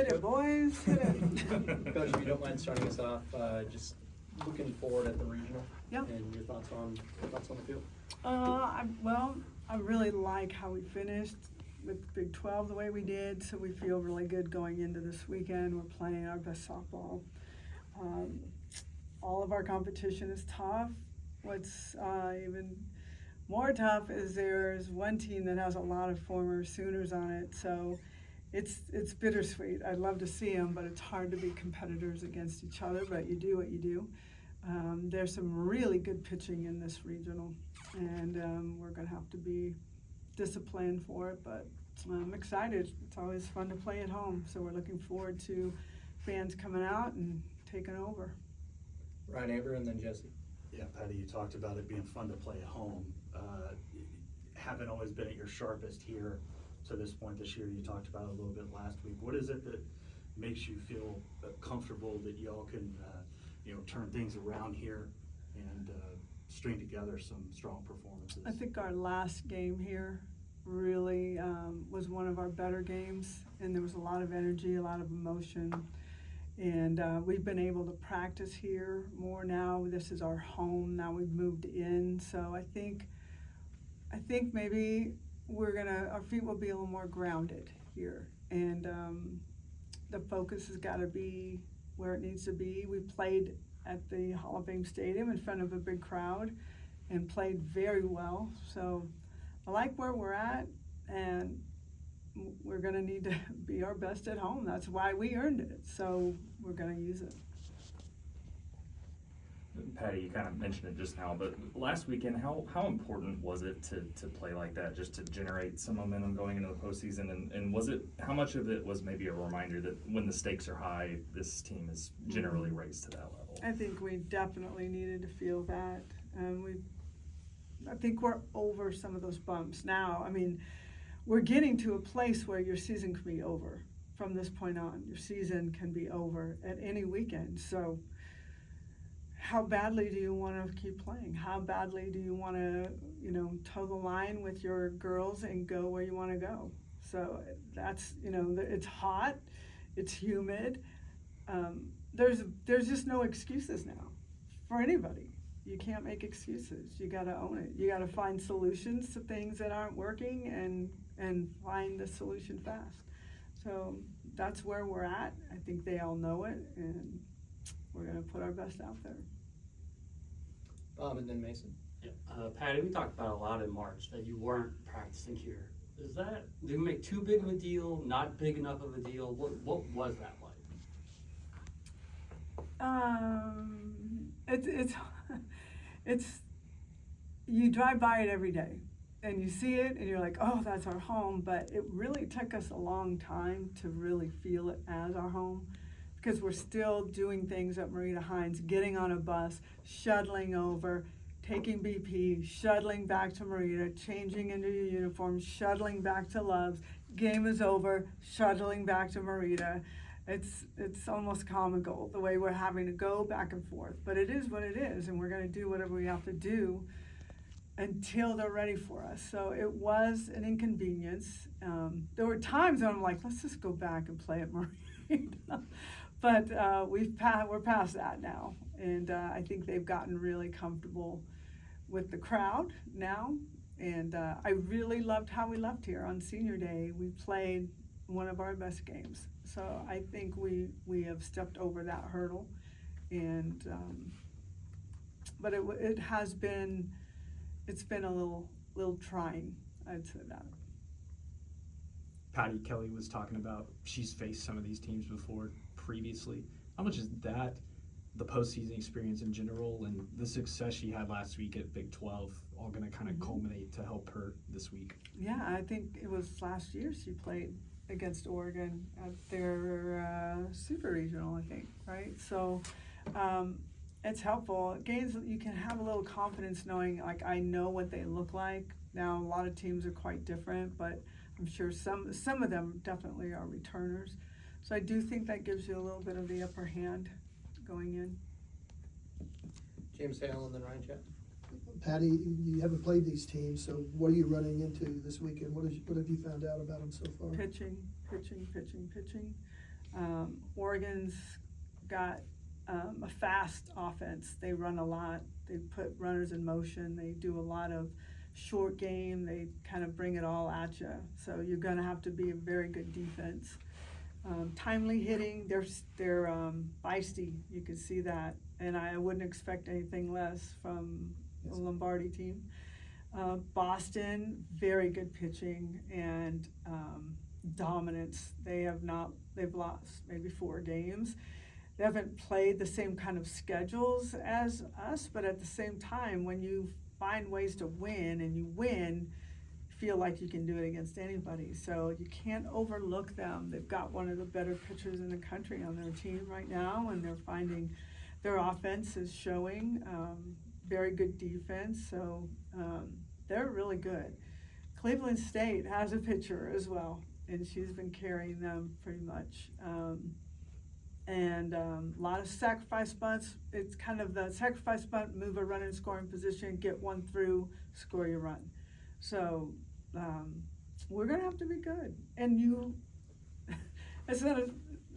Hit it, boys, hit it. Coach, if you don't mind starting us off, just looking forward at the regional. Yeah. And your thoughts on the field. I really like how we finished with Big 12 the way we did, so we feel really good going into this weekend. We're playing our best softball. All of our competition is tough. What's even more tough is there's one team that has a lot of former Sooners on it, so it's bittersweet. I'd love to see them, but it's hard to be competitors against each other, but you do what you do. There's some really good pitching in this regional, and we're going to have to be disciplined for it, but I'm excited. It's always fun to play at home, so we're looking forward to fans coming out and taking over. Ryan Avery and then Jesse. Yeah, Patty, you talked about it being fun to play at home. Haven't always been at your sharpest here to this point this year. You talked about it a little bit last week. What is it that makes you feel comfortable that y'all can turn things around here and string together some strong performances? I think our last game here really was one of our better games, and there was a lot of energy, a lot of emotion, and we've been able to practice here more now. This is our home now. We've moved in, so I think maybe our feet will be a little more grounded here, and the focus has got to be where it needs to be. We played at the Hall of Fame Stadium in front of a big crowd and played very well. So I like where we're at, and we're going to need to be our best at home. That's why we earned it. So we're going to use it. Patty, you kind of mentioned it just now, but last weekend, how important was it to play like that, just to generate some momentum going into the postseason? And was it, how much of it was maybe a reminder that when the stakes are high, this team is generally raised to that level? I think we definitely needed to feel that. I think we're over some of those bumps now. I mean, we're getting to a place where your season can be over from this point on. Your season can be over at any weekend. So how badly do you want to keep playing? How badly do you want to, toe the line with your girls and go where you want to go? So that's, it's hot, it's humid. There's just no excuses now for anybody. You can't make excuses. You got to own it. You got to find solutions to things that aren't working and find the solution fast. So that's where we're at. I think they all know it, and we're going to put our best out there. Bob and then Mason. Yeah. Patty, we talked about a lot in March that you weren't practicing here. Do you make too big of a deal, not big enough of a deal? What was that like? It's you drive by it every day and you see it and you're like, oh, that's our home, but it really took us a long time to really feel it as our home, because we're still doing things at Marita Hines, getting on a bus, shuttling over, taking BP, shuttling back to Marita, changing into your uniform, shuttling back to Love's, game is over, shuttling back to Marita. It's almost comical the way we're having to go back and forth, but it is what it is, and we're going to do whatever we have to do until they're ready for us. So it was an inconvenience. There were times when I'm like, let's just go back and play at Marita. But we're past that now, and I think they've gotten really comfortable with the crowd now, and I really loved how we left here on senior day. We played one of our best games, so I think we have stepped over that hurdle, and but it's been a little trying, I'd say that. Patty, Kelly was talking about she's faced some of these teams before previously. How much is that, the postseason experience in general, and the success she had last week at Big 12, all going to kind of culminate to help her this week? Yeah, I think it was last year she played against Oregon at their Super Regional, I think, right? So it's helpful. Games, you can have a little confidence knowing, like, I know what they look like. Now, a lot of teams are quite different, but I'm sure some of them definitely are returners. So I do think that gives you a little bit of the upper hand going in. James Hale and then Ryan Chapman. Patty, you haven't played these teams, so what are you running into this weekend? What have you found out about them so far? Pitching. Oregon's got a fast offense. They run a lot. They put runners in motion. They do a lot of short game. They kind of bring it all at you. So you're going to have to be a very good defense. Timely hitting. They're feisty. You can see that, and I wouldn't expect anything less from the Lombardi team. Boston, very good pitching and dominance. They've lost maybe 4 games. They haven't played the same kind of schedules as us, but at the same time, when you find ways to win and you win, feel like you can do it against anybody. So you can't overlook them. They've got one of the better pitchers in the country on their team right now, and they're finding their offense is showing very good defense. So they're really good. Cleveland State has a pitcher as well, and she's been carrying them pretty much. And a lot of sacrifice bunts. It's kind of the sacrifice bunt, move a runner in scoring position, get one through, score your run. So we're going to have to be good. And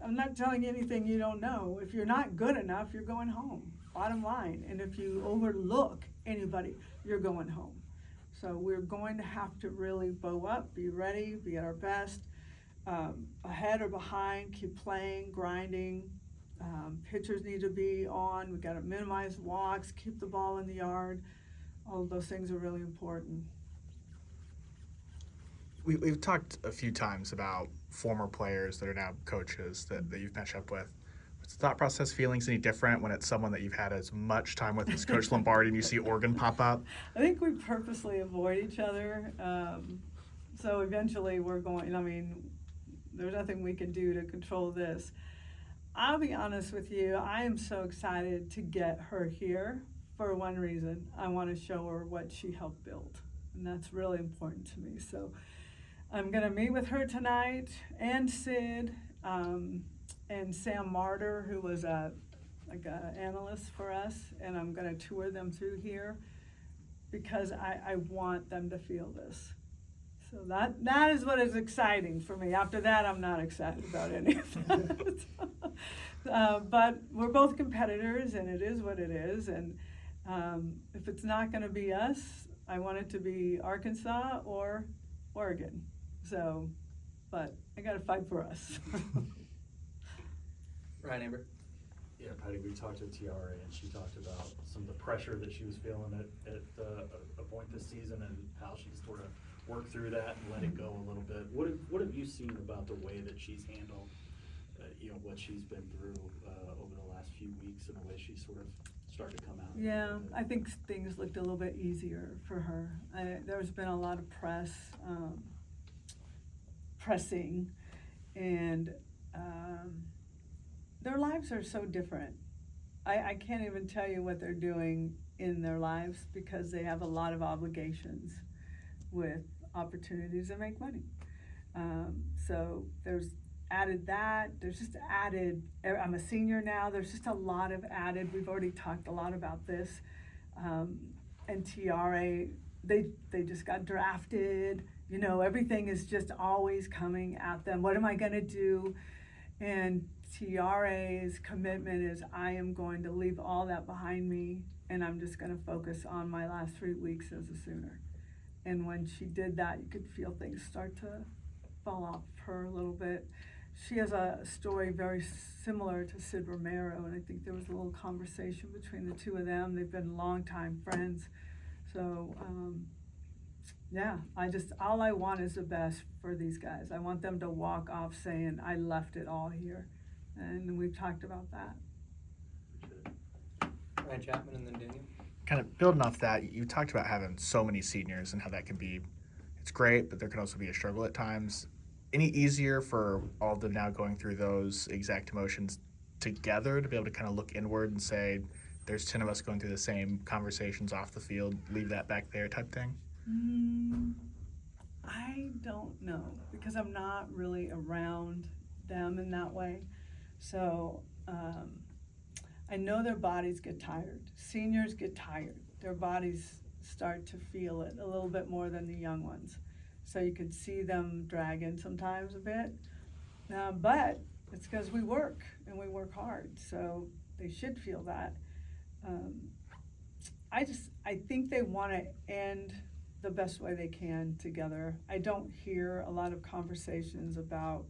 I'm not telling you anything you don't know. If you're not good enough, you're going home, bottom line. And if you overlook anybody, you're going home. So we're going to have to really bow up, be ready, be at our best. Ahead or behind, keep playing, grinding. Pitchers need to be on. We've got to minimize walks, keep the ball in the yard. All of those things are really important. We've talked a few times about former players that are now coaches that you've matched up with. What's the thought process, feelings any different when it's someone that you've had as much time with as Coach Lombardi and you see Oregon pop up? I think we purposely avoid each other. So eventually we're going, there's nothing we can do to control this. I'll be honest with you, I am so excited to get her here for one reason. I want to show her what she helped build, and that's really important to me. So I'm going to meet with her tonight, and Sid, and Sam Martyr, who was an analyst for us, and I'm going to tour them through here because I want them to feel this. So that is what is exciting for me. After that, I'm not excited about any of that. But we're both competitors, and it is what it is. And if it's not going to be us, I want it to be Arkansas or Oregon. So, but I got to fight for us. Ryan Amber. Yeah, Patty, we talked to Tiara, and she talked about some of the pressure that she was feeling at a point this season and how she sort of worked through that and let it go a little bit. What have you seen about the way that she's handled, what she's been through over the last few weeks and the way she sort of started to come out? Yeah, I think things looked a little bit easier for her. There's been a lot of pressing, and their lives are so different. I can't even tell you what they're doing in their lives because they have a lot of obligations with opportunities to make money. So there's added that, there's just added, I'm a senior now, there's just a lot of added, we've already talked a lot about this. And TRA, they just got drafted, everything is just always coming at them. What am I gonna do? And TRA's commitment is I am going to leave all that behind me and I'm just gonna focus on my last 3 weeks as a Sooner. And when she did that, you could feel things start to fall off her a little bit. She has a story very similar to Sid Romero, and I think there was a little conversation between the two of them. They've been longtime friends. So, yeah, all I want is the best for these guys. I want them to walk off saying, I left it all here. And we've talked about that. Ryan Chapman and then Daniel. Kind of building off that, you talked about having so many seniors and how that can be, it's great, but there can also be a struggle at times. Any easier for all of them now going through those exact emotions together to be able to kind of look inward and say, there's 10 of us going through the same conversations off the field, leave that back there type thing? I don't know because I'm not really around them in that way. So I know their bodies get tired. Seniors get tired. Their bodies start to feel it a little bit more than the young ones. So you could see them dragging sometimes a bit. But It's because we work and we work hard, so they should feel that. I think they want to end the best way they can together. I don't hear a lot of conversations about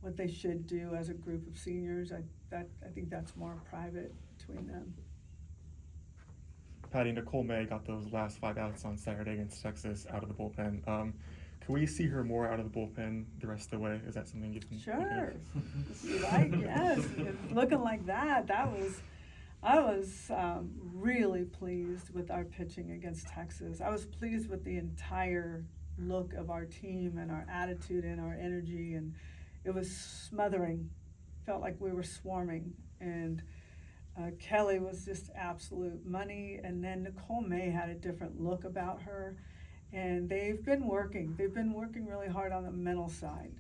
what they should do as a group of seniors. I think that's more private between them. Patty, Nicole May got those last 5 outs on Saturday against Texas out of the bullpen. Can we see her more out of the bullpen the rest of the way? Is that something you can? Sure. Right, yes, looking like that, I was really pleased with our pitching against Texas. I was pleased with the entire look of our team and our attitude and our energy, and it was smothering. Felt like we were swarming, and Kelly was just absolute money, and then Nicole May had a different look about her, and they've been working really hard on the mental side.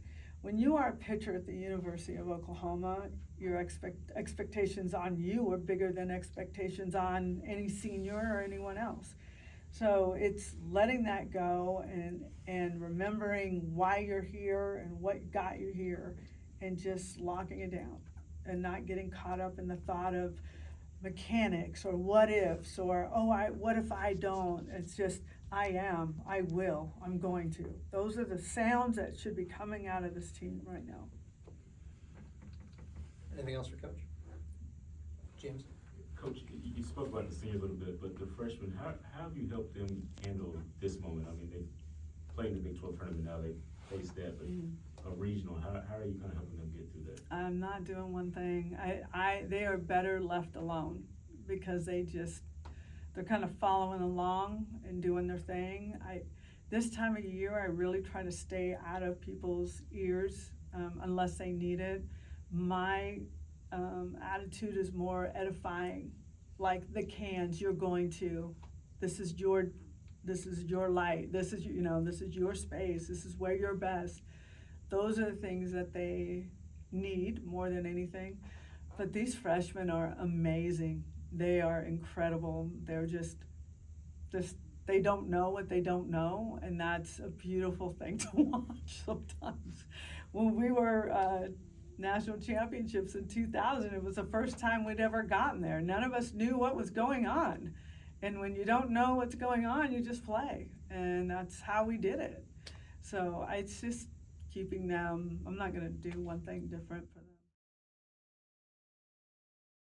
When you are a pitcher at the University of Oklahoma, your expectations on you are bigger than expectations on any senior or anyone else. So it's letting that go and remembering why you're here and what got you here, and just locking it down and not getting caught up in the thought of mechanics or what ifs or what if I don't. It's just I will, I'm going to. Those are the sounds that should be coming out of this team right now. Anything else for Coach? James? Coach, you spoke about the seniors a little bit, but the freshmen, how have you helped them handle this moment? I mean, they played in the Big 12 tournament now, they faced that, but a regional, how are you kind of helping them get through that? I'm not doing one thing. They are better left alone, because they're kind of following along and doing their thing. This time of year, I really try to stay out of people's ears unless they need it. My attitude is more edifying, like the cans. You're going to. This is your light. This is your space. This is where you're best. Those are the things that they need more than anything. But these freshmen are amazing. They are incredible. They're just they don't know what they don't know, and that's a beautiful thing to watch sometimes. When we were national championships in 2000, it was the first time we'd ever gotten there. None of us knew what was going on. And when you don't know what's going on, you just play. And that's how we did it. So it's just keeping them, I'm not going to do one thing different.